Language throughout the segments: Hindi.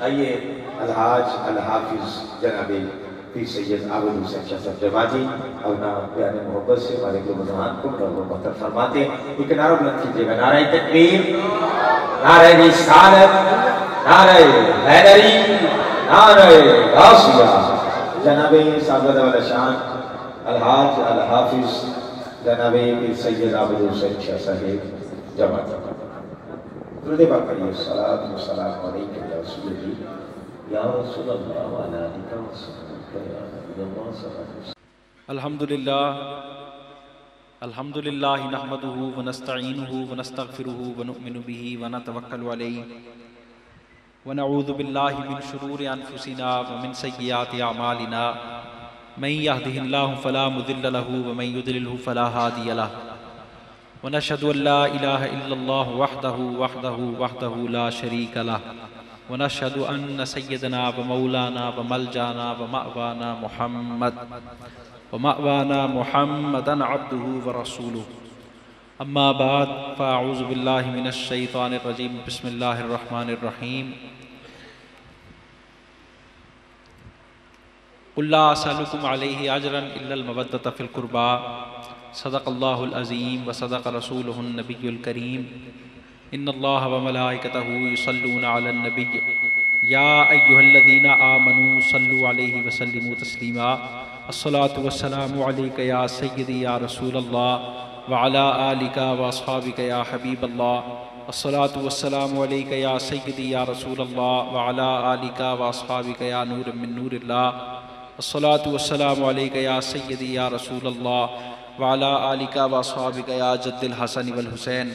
आइए अलहाज अल हाफिज जनाबे पीर सैयद आबद हुसैन शाह साहब जमाती अपना प्यारे मोहब्बत से हमारे गुलबजान को मुहत्तर फरमाते हैं। एक नारा बुलंद कीजिएगा, नारे तकबीर, नारे रिसालत, नारे हैदरी, नारे गासिया। जनाबे साबद वाला शान अलहाज अल हाफिज जनाबे पीर सैयद आबद हुसैन शाह साहब जमाती। दुरूद पाक पढ़िए, सलात व सलाम अलैका या रसूलल्लाह या रसूलल्लाह व अला आलिका व सहाबिका या नबील्लाह सल्लल्लाहु। अल्हम्दुलिल्लाह नहमदुहु व नस्तईनुहु व नस्तगफिरुहु व नु'मिनु बिही व नतवक्कलु अलैहि व नऊज़ु बिल्लाहि मिन शुरूरि अनफुसिना व मिन सय्यिआति अमालिना मन यहदिहिल्लाहु फला मुदिल्ल लहु व मन युद्लिलहु फला हादिय लहु व नशहदु अल्ला इलाहा इल्लल्लाह वहदहु ला शरीका लहु व नशहदु अन्न सय्यदना व मौलाना व मलजाना व मअवाना मुहम्मदन अब्दुहु व रसूलुहु। अम्मा बाद फ़अऊज़ु बिल्लाहि मिनश शैतानिर रजीम। बिस्मिल्लाहिर रहमानिर रहीम। क़ुल ला असअलुकुम अलैहि अजरन इल्लल मवद्दत फ़िल क़ुरबा। सदक़ल्लाहुल अज़ीम व सदक़ रसूलुहुन नबियुल करीम। इन्नल्लाह व मलाइकतहु युसल्लूना अलन नबिय्य या अय्युहल्लज़ीना आमनू सल्लु अलैहि व सल्लिमू तस्लीमा। अस्सलातु वस्सलामु अलैका या सय्यदी या रसूलल्लाह व अला आलिका व अस्हाबिका या हबीबल्लाह। अस्सलातु वस्सलामु अलैका या सय्यदी या रसूलल्लाह व अला आलिका व अस्हाबिका या नूर मिन नूरिल्लाह। अस्सलातु वस्सलामु अलैका या सय्यदी या रसूलल्लाह व अला आलिका व अस्हाबिका या जद्दिल हसन वल हुसैन।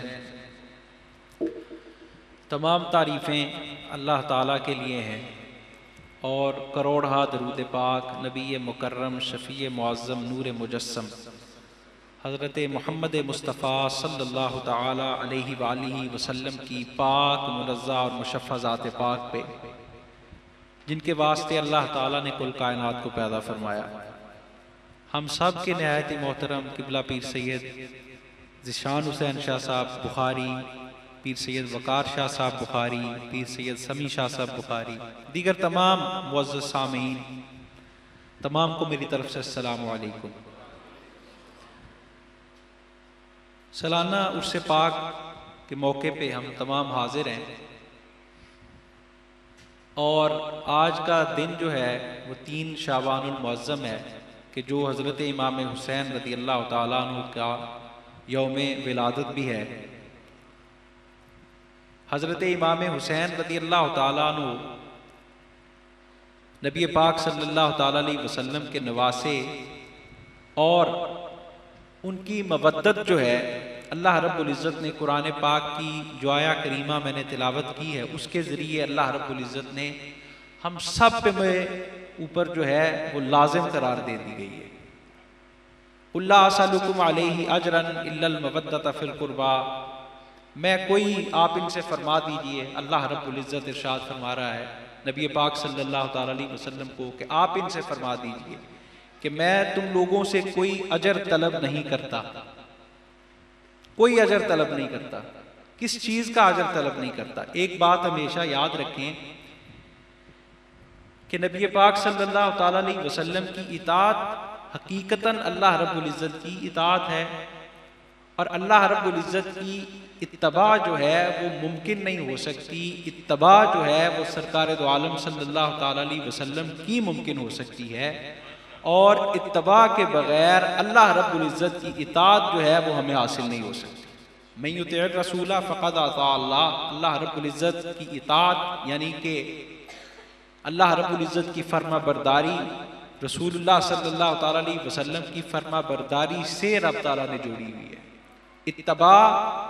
तमाम तारीफ़ें अल्लाह ताला के लिए हैं और करोड़हा दरूद पाक नबी मुकर्रम शफ़ी मुअज़्ज़म नूर मुजस्सम हज़रत मोहम्मद मुस्तफ़ा सल्लल्लाहु ताला अलैहि वालिहि वसल्लम की पाक मुनज़्ज़ा और मुशफ़्फ़ा ज़ात पाक पे, जिनके वास्ते अल्लाह ताला ने कुल कायनात को पैदा फरमाया। हम सब के नहायत मोहतरम किबला पीर सैयद ज़िशान हुसैन शाह साहब बुखारी, पीर सैयद वकार शाह साहब बुखारी, पीर सैयद समी शाह साहब बुखारी, दीगर तमाम मुअज़्ज़ज़ सामीन, तमाम को मेरी तरफ से अस्सलामु अलैकुम। सालाना उर्स पाक के मौके पे हम तमाम हाजिर हैं और आज का दिन जो है वो 3 शाबानुल मुअज़्ज़म है कि जो हज़रत इमाम हुसैन रज़ी अल्लाह ताला अन्हु का यौम विलादत भी है। हज़रत इमाम हुसैन रज़ी अल्लाह ताला अन्हु नबी पाक सल्लल्लाहु ताला अलैहि वसल्लम के नवासे और उनकी मवद्दत जो है अल्लाह रब्बुल इज़्ज़त ने कुरान पाक की जो आया करीमा मैंने तिलावत की है उसके ज़रिए अल्लाह रब्बुल इज़्ज़त ने हम सब पे ऊपर जो है वो लाजिम करार दे दी गई है। क़ुल ला असअलुकुम अलैहि अजरन इल्लल मवद्दत फ़िल क़ुरबा। मैं कोई आप इनसे फरमा दीजिए, अल्लाह रब्बुल इज़्ज़त इरशाद फरमा रहा है नबी पाक सल्लल्लाहु ताला अलैहि वसल्लम को कि आप इनसे फरमा दीजिए कि मैं तुम लोगों से कोई अजर तलब नहीं करता, कोई अजर तलब नहीं करता। किस चीज़ का अजर तलब नहीं करता? एक बात हमेशा याद रखें कि नबी पाक सल्लल्लाहु ताला अलैहि वसल्लम की इताअत हकीकतन अल्लाह रब्बुल इज़्ज़त की इताअत है और अल्लाह रब्बुल इज़्ज़त की इत्तबा जो है वो मुमकिन नहीं हो सकती। इत्तबा जो है वो सरकार दो आलम सल्लल्लाहु ताला अलैहि वसल्लम की मुमकिन हो सकती है और इत्तबा के बगैर अल्लाह रब्बुल इज़्ज़त की इताअत जो है वो हमें हासिल नहीं हो सकती। मैं युतिअर रसूला फ़क़द अता अल्लाह। अल्लाह रब्बुल इज़्ज़त की इताअत यानी कि अल्लाह रब्बुल इज़्ज़त की फर्मा बरदारी रसूलुल्लाह सल्लल्लाहु ताला अलैहि वसल्लम की फर्मा बरदारी से रब ताला ने जोड़ी हुई है। इत्तबा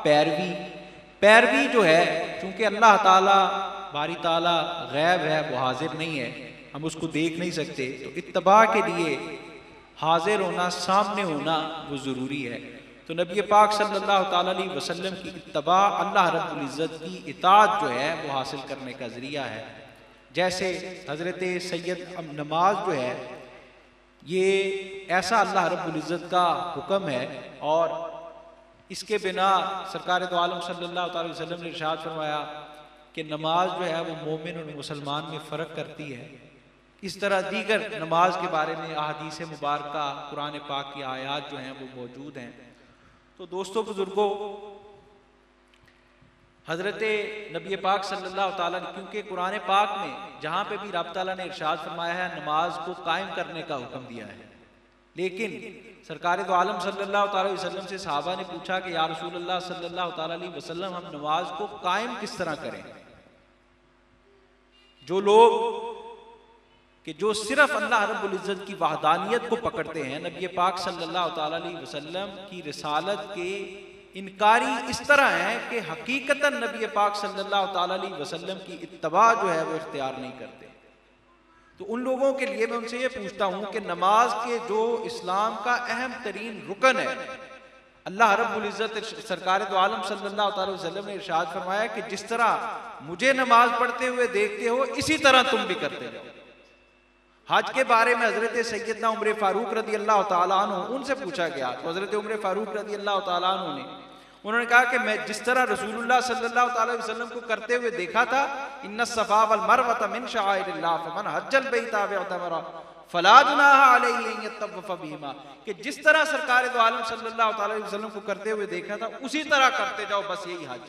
पैरवी जो है, चूँकि अल्लाह ताला बारी ताला गैब है, वो हाजिर नहीं है, हम उसको देख नहीं सकते, तो इत्तबा के लिए हाजिर होना, सामने होना वो ज़रूरी है। तो नबी पाक सल्लल्लाहु ताला अलैहि वसल्लम की इत्तबा अल्लाह रब्बुल इज़्ज़त की इताअत जो है वो हासिल करने का ज़रिया है। जैसे हज़रत सैयद नमाज जो है ये ऐसा अल्लाह रब्बुल इज़्ज़त का हुक्म है और इसके बिना सरकार दो आलम सल्लल्लाहु अलैहि वसल्लम ने इरशाद फरमाया कि कि नमाज जो है वो मोमिन और मुसलमान में फ़र्क करती है। इस तरह दीगर नमाज के बारे में अहादीस मुबारका, कुरान पाक की आयात जो हैं वो मौजूद हैं। तो दोस्तों बुजुर्गों, हज़रत नबी पाक सल्लल्लाहु ताला, क्योंकि कुरान पाक में जहाँ पे भी रब ताला ने इरशाद फरमाया है नमाज को कायम करने का हुक्म दिया है, लेकिन सरकार दो आलम सल्लल्लाहु अलैहि वसल्लम से सहाबा ने पूछा कि या रसूलल्लाह सल्लल्लाहु अलैहि वसल्लम, हम नमाज को कायम किस तरह करें। जो लोग कि जो सिर्फ अल्लाह रब्बुल इज़्ज़त की वहदानियत को पकड़ते हैं, नबी पाक सल्लल्लाहु अलैहि वसल्लम की रिसालत के इनकारी इस तरह है कि हकीकतन नबी पाक सल्लल्लाहु अलैहि वसल्लम की इत्तबा जो है वो इख्तियार नहीं करते। तो उन लोगों के लिए मैं उनसे ये पूछता हूँ कि नमाज के जो इस्लाम का अहम तरीन रुकन है, अल्लाह रब्बुल इज़्ज़त सरकार दो आलम सल्लल्लाहु अलैहि वसल्लम ने इरशाद फरमाया कि जिस तरह मुझे नमाज पढ़ते हुए देखते हो इसी तरह तुम भी करते जाओ। हज के बारे में हजरत सैयदना उमर फारूक रदी अल्लाह ताला अन्हु उनसे पूछा गया, तो हजरत उमर फारूक रदी अल्लाह ताला अन्हु ने उन्होंने कहा कि मैं जिस तरह रसूलुल्लाह सल्लल्लाहु अलैहि वसल्लम को करते हुए देखा था, इन्ना सफा वल मरवत मिन शाइरिल्लाह फमन हज्जल बैता वअतमरा फला जुनाह अलैहि अन यतवफ बिहिमा, कि जिस तरह सरकार दो आलम सल्लल्लाहु अलैहि वसल्लम को करते हुए देखा था उसी तरह करते जाओ, बस यही हज।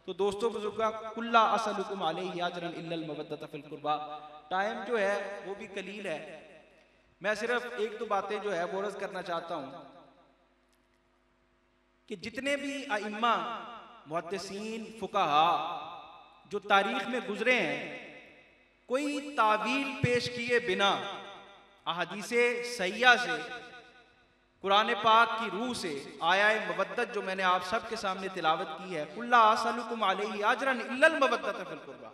तो दोस्तों बुजुर्गा, कुल्ला असलुकुम अलैहि अजरन इल्लल मवद्दत फिल कुर्बा, टाइम जो है वो भी कलील है। मैं सिर्फ एक दो बातें जो है वो अर्ज करना चाहता हूँ कि जितने भी अइम्मा, मुहद्दिसीन, फुकाहा जो तारीख में गुजरे हैं, कोई तावील पेश किए बिना अहादीसे सहिया से, कुरान पाक की रूह से आया मवद्दत जो मैंने आप सब के सामने तिलावत की है, कुल्ला असलुकुम अलैहि अजरन इल्लल मवद्दत फिल कुर्बा,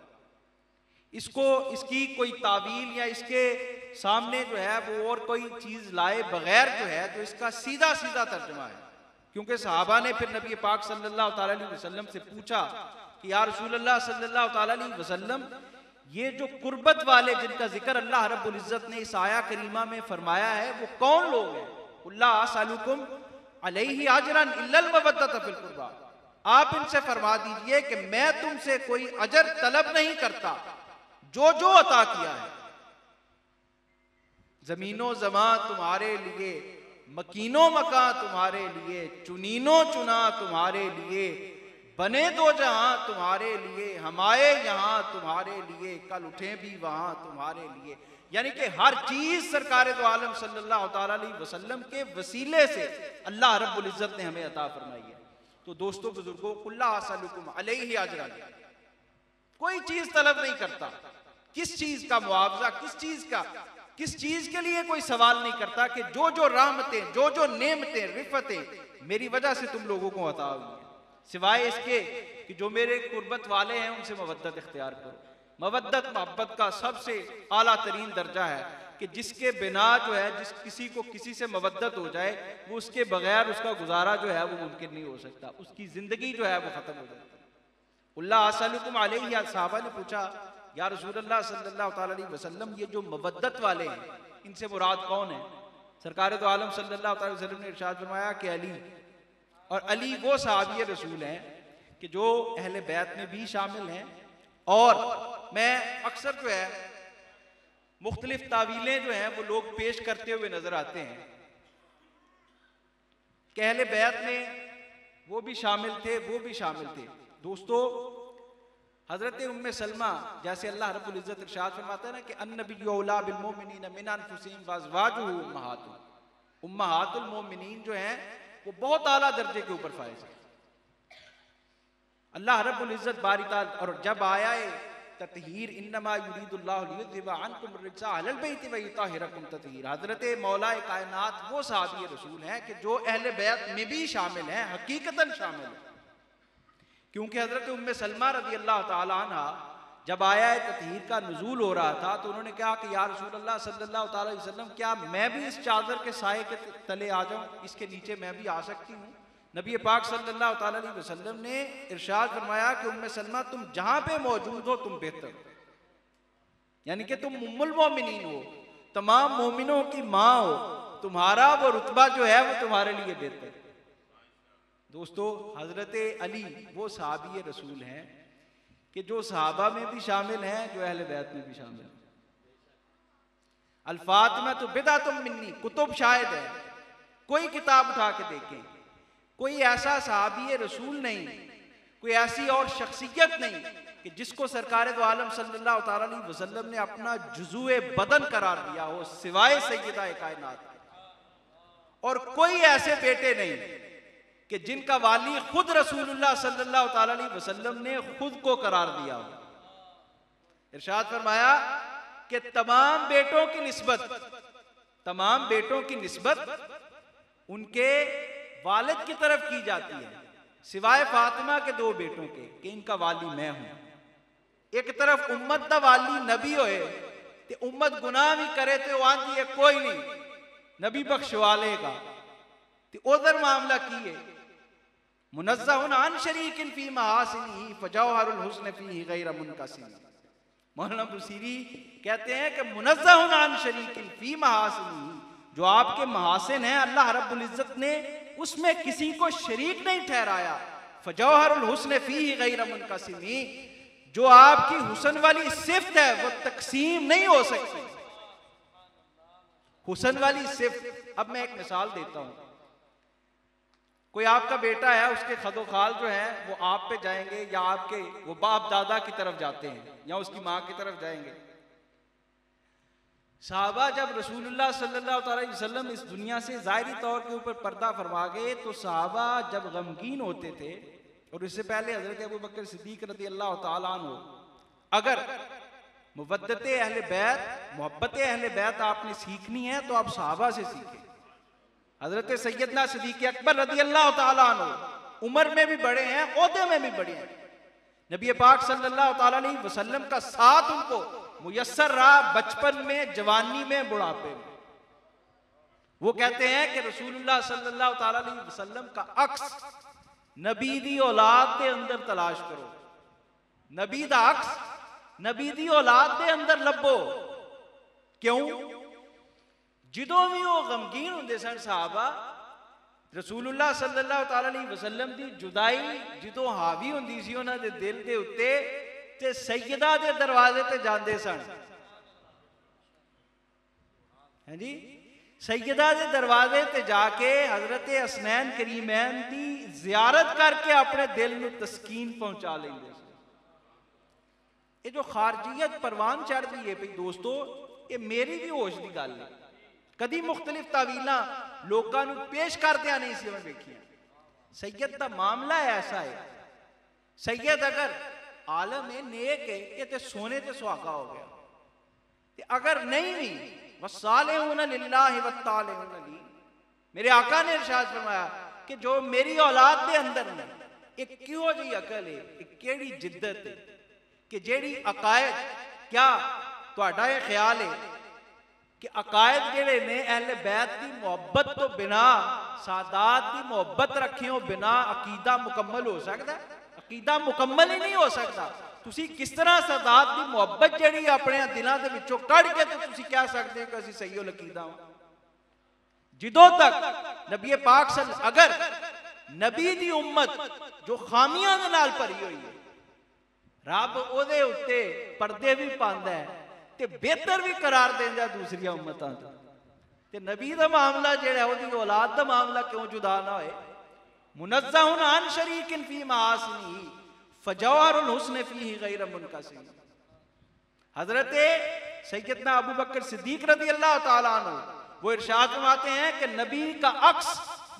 इसको इसकी कोई तावील या इसके सामने जो है वो और कोई चीज लाए बगैर जो है तो इसका सीधा सीधा तर्जुमा है। क्योंकि सहाबा ने फिर नबी पाक सल्लल्लाहु अलैहि वसल्लम से पूछा कि या रसूलल्लाह सल्लल्लाहु अलैहि वसल्लम, ये जो कुर्बत वाले जिनका जिक्र अल्लाह रब्बुल इज़्ज़त ने इस आया करीमा में फरमाया है वो कौन लोग हैं? कुल्ला असलुकुम अलैहि अजरन इल्लल मवद्दत फिल कुर्बा, आप इनसे फरमा दीजिए कि मैं तुमसे कोई अजर तलब नहीं करता, जो जो अता किया है, जमीनो जमा तुम्हारे लिए, मकीनो मका तुम्हारे लिए, चुनीनो चुना तुम्हारे लिए, बने दो जहां तुम्हारे लिए, हमारे यहाँ तुम्हारे लिए, कल उठे भी वहां तुम्हारे लिए। यानी कि हर चीज सरकार दो आलम सल्लल्लाहु अलैहि वसल्लम के वसीले से अल्लाह रब्बुल इज़्ज़त ने हमें अता फरमाई है। तो दोस्तों बुजुर्गों, कुल्ला असलुकुम अलैहि अजरन, कोई चीज तलब नहीं करता, किस चीज का मुआवजा, किस चीज के लिए कोई सवाल नहीं करता कि जो जो रहमतें, जो जो नेमतें, रिफतें मेरी वजह से तुम लोगों को अता हुई हैं, सिवाय इसके कि जो मेरे कुर्बत वाले हैं उनसे मवद्दत इख्तियार करो। मवद्दत मोहब्बत का सबसे आला तरीन दर्जा है कि जिसके बिना जो है, जिस किसी को किसी से मवद्दत हो जाए, वो उसके बगैर उसका गुजारा जो है वो मुमकिन नहीं हो सकता, उसकी जिंदगी जो है वो खत्म हो जाती है। कुल्ला असलुकुम अलैहि, साहबा ने पूछा या रसूलल्लाह सल्लल्लाहु अलैहि वसल्लम, ये जो मवद्दत वाले हैं इनसे मुराद कौन है? सरकार दो आलम सल्लल्लाहु अलैहि वसल्लम ने इरशाद फरमाया कि अली, और अली वो सहाबी रसूल हैं कि जो अहले बैत में भी शामिल हैं। और मैं अक्सर जो है मुख्तलिफ तावीलें जो हैं वो लोग पेश करते हुए नजर आते हैं कि अहले बैत में वो भी शामिल थे, वो भी शामिल थे। दोस्तों, हजरत उम्मे सलमा, जैसे अल्लाह रब्बुल इज़्ज़त इरशाद फरमाता है ना कि अन्नबिय्यु औला बिल मोमिनीन मिन अनफुसिहिम व अज़वाजुहु उम्महातुल मोमिनीन जो हैं वो बहुत आला दर्जे के ऊपर फायज है। अल्लाह रब्बुल इज़्ज़त बारी ताल, और जब आया है ततहीर, इन्नमा युरीदुल्लाहु लियुज़हिबा अन्कुम रिज्सा अहलल बैति व युताहिरकुम ततहीर, हजरत मौलाए कायनात वो सहाबी रसूल हैं कि जो अहले बैत में भी शामिल हैं, हकीकतन शामिल हैं। क्योंकि हजरत उम्मे सलमा रज़ी अल्लाह ताला अन्हा जब आया है ततहीर का नुज़ूल हो रहा था तो उन्होंने कहा कि या रसूलल्लाह सल्लल्लाहु अलैहि वसल्लम, क्या मैं भी इस चादर के साए के तले आ जाऊं, इसके नीचे मैं भी आ सकती हूँ? नबी पाक सल्लल्लाहु अलैहि वसल्लम ने इरशाद फरमाया कि उम्मे सलमा, तुम जहां पे मौजूद हो तुम बेहतर हो, यानी कि तुम उम्मुल मोमिनीन हो, तमाम मोमिनों की माँ हो, तुम्हारा वो रुतबा जो है वो तुम्हारे लिए बेहतर है। दोस्तों, हजरत अली वो सहाबी रसूल हैं कि जो सहाबा में भी शामिल हैं, जो अहले बैत में भी शामिल हैं। अल फातिमा तो बिदअतुम मिन्नी, कुतुब शायद है, कोई किताब उठा के देखें, कोई ऐसा सहाबी रसूल नहीं, कोई ऐसी और शख्सियत नहीं कि जिसको सरकार दो आलम सल्लल्लाहु ताला अलैहि वसल्लम ने अपना जुज़ुए बदन करार दिया हो सिवाय सैयदा कायनात। और कोई ऐसे बेटे नहीं कि जिनका वाली खुद रसूलुल्लाह सल्लल्लाहु ताला अलैहि वसल्लम ने खुद को करार दिया हो। इरशाद फरमाया कि तमाम बेटों की निस्बत उनके वालिद की तरफ की जाती है सिवाय फातिमा के 2 बेटों के कि इनका वाली मैं हूं। एक तरफ उम्मत दा वाली नबी होए ते उम्मत गुनाह भी करे ते आंदी है कोई नहीं, नबी बख्शवा लेगा, ते उधर मामला की है मुनज़्ज़हुन अन शरीकिन फी महासिनिही फजौहरुल हुस्न फीही गैर मुनक़सिम। मौलाना बुसीरी कहते हैं कि मुनज़्ज़हुन अन शरीकिन फी महासिनिही, जो आपके महासिन हैं अल्लाह रब्बुल इज्जत ने उसमें किसी को शरीक नहीं ठहराया। फजौहरुल हुस्न फीही गैर मुनक़सिम, जो आपकी हुस्न वाली सिफ्त है वो तकसीम नहीं हो सकती। हुस्न वाली सिफ्त, अब मैं एक मिसाल देता हूं। कोई आपका बेटा है, उसके खदोखाल जो है वो आप पे जाएंगे या आपके वो बाप दादा की तरफ जाते हैं या उसकी माँ की तरफ जाएंगे। साहबा जब रसूलुल्लाह सल्लल्लाहु अलैहि वसल्लम इस दुनिया से ज़ाहिरी तौर के ऊपर पर्दा फरमा गए तो साहबा जब गमगीन होते थे, और इससे पहले हजरत अबू बकर सिद्दीक रज़ी अल्लाह तआला अन्हु, अगर मुवद्दत अहले बैत, मोहब्बत अहले बैत आपने सीखनी है तो आप साहबा से सीखें। हजरत सैयदना सिद्दीक अकबर रज़ी अल्लाह तआला अन्हु उम्र में भी बड़े हैं, ओहदे में भी बड़े हैं। नबी पाक सल्लल्लाहु तआला अलैहि वसल्लम का साथ उनको मुयस्सर रहा बचपन में, जवानी में, बुढ़ापे में। वो कहते हैं कि रसूलुल्लाह सल्लल्लाहु तआला अलैहि वसल्लम का अक्स नबी दी औलाद दे अंदर तलाश करो, नबी दा अक्स नबी दी औलाद दे अंदर लभो। क्यों? जिदों भी वो गमगीन होंदे सन साहबा, रसूलुल्लाह सल्लल्लाहु तआला अलैहि वसल्लम दी जुदाई जिदों हावी होंदी सी उन्हां दे दिल दे उत्ते, ते सैयदा दे दरवाजे ते जांदे सन। हैं जी, सैयदा दे दरवाजे ते जाके हजरत हसनैन करीमैन दी जियारत करके अपने दिल में तस्कीन पहुंचा लेंगे। ये जो खारजियत परवान चढ़ रही है भाई दोस्तों, ये मेरी भी होश की गल है। कदी मुख्तलिफ तावीलां लोकां नूं पेश करदियां नहीं सी वेखियां। सैयद दा मामला ऐसा है, सैयद अगर आलम है, नेक है, ये तो सोने ते सुहागा हो गया। ते अगर नहीं भी वस्सालिहून लिल्लाहि वत्तालिहून ली, मेरे आका ने इरशाद फरमाया कि जो मेरी औलाद दे अंदर ने एक किहो जी अकल है, एक केड़ी जिद्दत है कि जेड़ी अकायद, क्या तुहाडा ये ख्याल है कि अकायद जेड़े ने अहले बैत की मोहब्बत तो बिना, सादात की मोहब्बत रखे बिना अकीदा मुकम्मल हो सकता? अकीदा मुकम्मल ही नहीं हो सकता। तुसी किस तरह सादात की मोहब्बत जेड़ी अपने दिलों के विचों कढ़ के तो तुसी कह सकते हो कि असीं सही हो अकीदा हो? जिदों तक नबी पाक अगर नबी दी उम्मत जो खामियां दे नाल भरी हुई है, रब ओदे उत्ते पर्दे भी पांदा है ते बेहतर भी करार देंदा दूसरी उम्मतां तो। ते नबी दा मामला जेड़ा ओदी औलाद दा मामला क्यों जुदा ना होए? मुनज़्ज़हुन अन शरीकिन फी महासिनिही फजौहरुल हुस्न फीही गैर मुनक़सिम। हजरत सैयदना अबू बकर सिद्दीक रज़ी अल्लाह तआला अन्हु वो इरशाद फरमाते हैं कि नबी का अक्स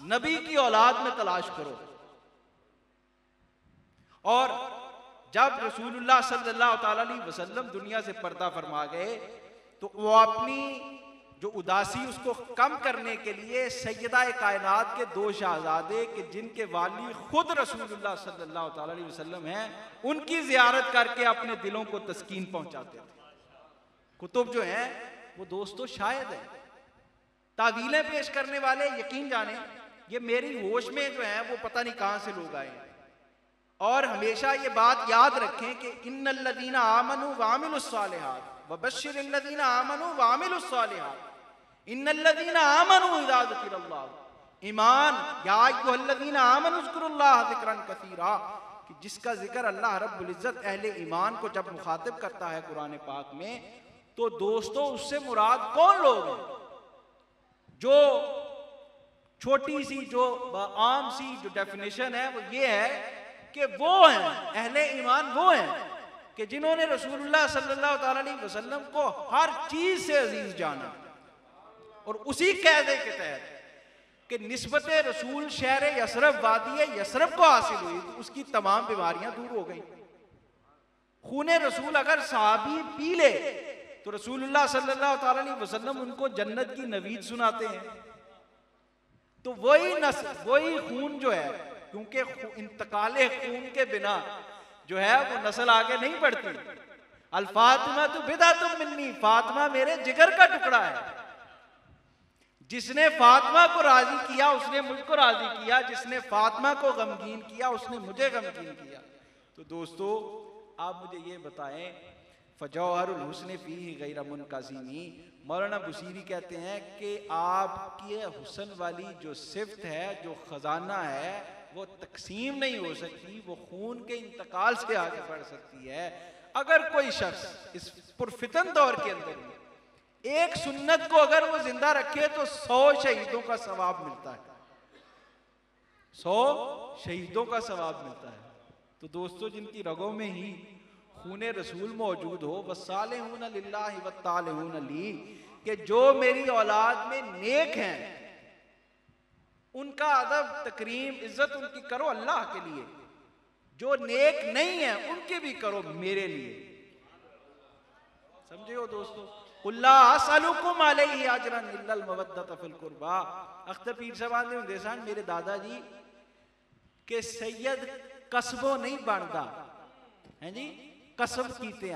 नबी की औलाद में तलाश करो। और जब रसूलुल्लाह सल्लल्लाहु ताला अलैहि वसल्लम दुनिया से पर्दा फरमा गए तो वो अपनी जो उदासी उसको कम करने के लिए सैयदा कायनात के 2 शहजादे कि जिनके वाली खुद रसूलुल्लाह सल्लल्लाहु ताला अलैहि वसल्लम हैं, उनकी जियारत करके अपने दिलों को तस्कीन पहुंचाते थे। कुतुब जो हैं वो दोस्तों शायद है, तावीलें पेश करने वाले यकीन जाने ये मेरी होश में जो है वो पता नहीं कहां से लोग आए। और हमेशा ये बात याद रखें कि इन्नल्लज़ीना आमनू व अमिलुस्सालिहात व बश्शिरिल्लज़ीना आमनू व अमिलुस्सालिहात इन्नल्लज़ीना आमनू इज़ा ज़ुकिरल्लाह ईमान या अय्युहल्लज़ीना आमनू ज़कुरुल्लाह ज़िक्रन कसीरा, कि कि जिसका जिक्र अल्लाह रब्बुल इज़्ज़त अहले ईमान को जब मुखातिब करता है कुरान पाक में, तो दोस्तों उससे मुराद कौन लोग हैं? जो छोटी सी जो आम सी जो डेफिनेशन है वो ये है कि वो हैं अहले ईमान, वो हैं कि जिन्होंने रसूलुल्लाह सल्लल्लाहु अलैहि वसल्लम को हर चीज से अजीज जाना, और उसी कहने के तहत कि निस्बत रसूल शहर यसरफ वादी यसरफ को हासिल हुई तो उसकी तमाम बीमारियां दूर हो गई। खूने रसूल अगर सहाबी पी ले तो रसूलुल्लाह सल्लल्लाहु अलैहि वसल्लम उनको जन्नत की नवीद सुनाते हैं। तो वही नस्ल, वही खून जो है, क्योंकि इंतकाले खून के बिना जो है वो नस्ल आगे नहीं बढ़ती। अल फातिमा तो बिदातुम मिन्नी, फातिमा मेरे जिगर का टुकड़ा है। जिसने फातिमा को राजी किया उसने मुझको राजी किया, जिसने फातिमा को गमगीन किया उसने मुझे गमगीन किया। तो दोस्तों आप मुझे ये बताएं, फजौहरुल हुस्न फीही गैर मुनक़सिमी, मौलाना बुसीरी कहते हैं कि आपकी हुस्न वाली जो सिफ्त है, जो खजाना है, वो तकसीम नहीं हो सकती, वो खून के इंतकाल से आगे बढ़ सकती है। अगर कोई शख्स इस पुरफितन दौर के अंदर एक सुन्नत को अगर वो जिंदा रखे तो 100 शहीदों का सवाब मिलता है, 100 शहीदों का सवाब मिलता है। तो दोस्तों जिनकी रगों में ही खूने रसूल मौजूद हो, वस्सालिहून लिल्लाहि वत्तालिहून ली, कि जो मेरी औलाद में नेक हैं उनका अदब तकरीम इज्जत उनकी करो अल्लाह के लिए, जो नेक नहीं है उनकी भी करो मेरे लिए। समझे हो दोस्तों? कुल्ला असअलुकुम अलैहि अजरन इल्लल मवद्दत फिल कुर्बा। अख्तर पीर साहब ने देसान मेरे दादाजी के सैयद कसबों नहीं बनता है जी, कसब कीते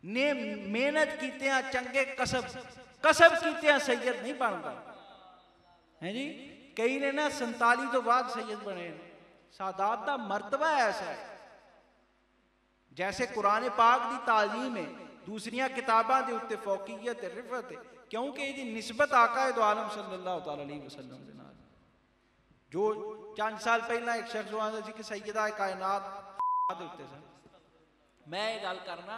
ने मेहनत कीते चंगे कसब कीते सैयद नहीं बनता है जी। कई ने ना 47 तो बाद सैयद बने। सादात दा मर्तबा ऐसा है, जैसे कुरान पाक दी तालीम है, दूसरियां किताबां दे उत्ते फौकियत रिफत है, क्योंकि ये निस्बत आका दो आलम सल्लल्लाहु अलैहि वसल्लम दे नाल। जो चंद साल पहला एक शख्स आंदा सी कि सैयदा कायनात दे उत्ते सन। मैं ये गल करना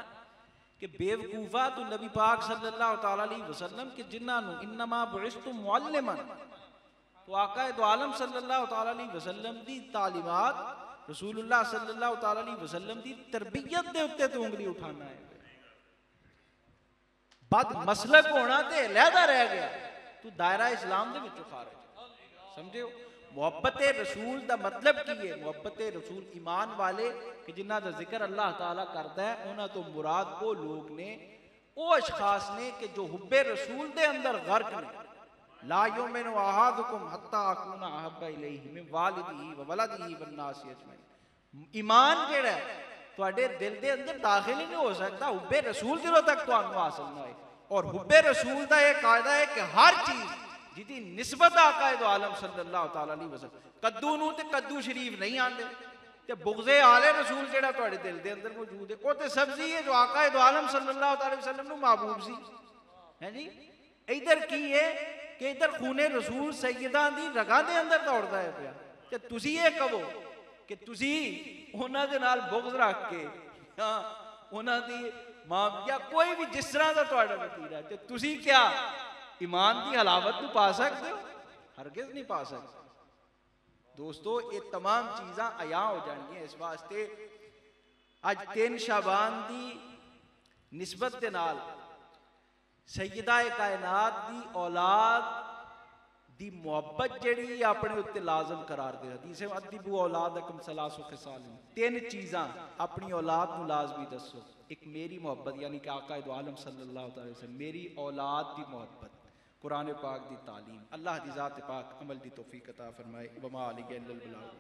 कि बेवकूफा तो नबी पाक सल्लल्लाहु अलैहि वसल्लम के जिन्हां नूं इन्नमा बुइस्तु मुअल्लिमन, तो आका दो आलम सल्लल्लाहु अलैहि वसल्लम दी तालीमात रसूलुल्लाह सल्लल्लाहु अलैहि वसल्लम दी तरबियत दे उत्ते तो उंगली उठाना है। बद मसलक होना ते अलहदा रह गया, तू दायरा इस्लाम दे विचों खारिज। समझे हो? मुहब्बत रसूल दा मतलब की है? मुहब्बत रसूल ईमान वाले कि जिन्हां दा जिक्र अल्लाह ताला करता है, उन्हां तो मुराद वो लोग ने, वो अशखास ने कि जो हुब्बे रसूल दे अंदर गर्क ने। ला युमिनु अहादुकुम हत्ता अकूना अहब्बा इलैहि मिन वालिदिही व वलदिही वन नासि अजमईन। ईमान जेड़ा है तुहाडे दिल दे अंदर दाखिल ही नहीं हो सकता हुब्बे रसूल दिलों तक तुहानू हासिल ना होए। और हुब्बे रसूल दा एक कायदा है कि हर चीज जिहदी निस्बत आका दो आलम सल्लल्लाहु अलैहि वसल्लम, कद्दू नूं ते कद्दू शरीफ नहीं आंदे, ते बुग़्ज़े आले रसूल जेड़ा तुहाडे दिल दे अंदर मौजूद है, वो ते सब्जी है जो आका दो आलम सल्लल्लाहु अलैहि वसल्लम नूं महबूब सी है जी। इधर की है कि इधर खूने रसूल सैयदां दी रगां दे अंदर दौड़दा है पिया, ते तुसीं ये कहो कि तुसीं उन्हां दे नाल बुग़्ज़ रख के उन्हां दी मां या कोई भी जिस तरह का तुहाडा वतीरा ते तुसीं क्या ईमान की हलावत नूं पा सकते हो? हरगिज़ नहीं पा सकते। दोस्तों ये तमाम चीज़ां अया हो जाएंगी। इस वास्ते अज 3 शाबान की निस्बत के नाल सैयदा कायनात की औलाद दी मुहब्बत जिहड़ी अपने उत्ते लाजम करार दे। हदीस अदबू औलादकुम सलासु खिसाल, 3 चीज़ां अपनी औलाद नूं लाजमी दसो। एक मेरी मोहब्बत यानी कि आका दो आलम सल्लल्लाहु अलैहि वसल्लम, मेरी औलाद की मोहब्बत, कुरान पाक की तालीम। अल्लाह दी ज़ात पाक अमल दी तौफीक अता फरमाए। वमा अलैका इल्लल बलाग।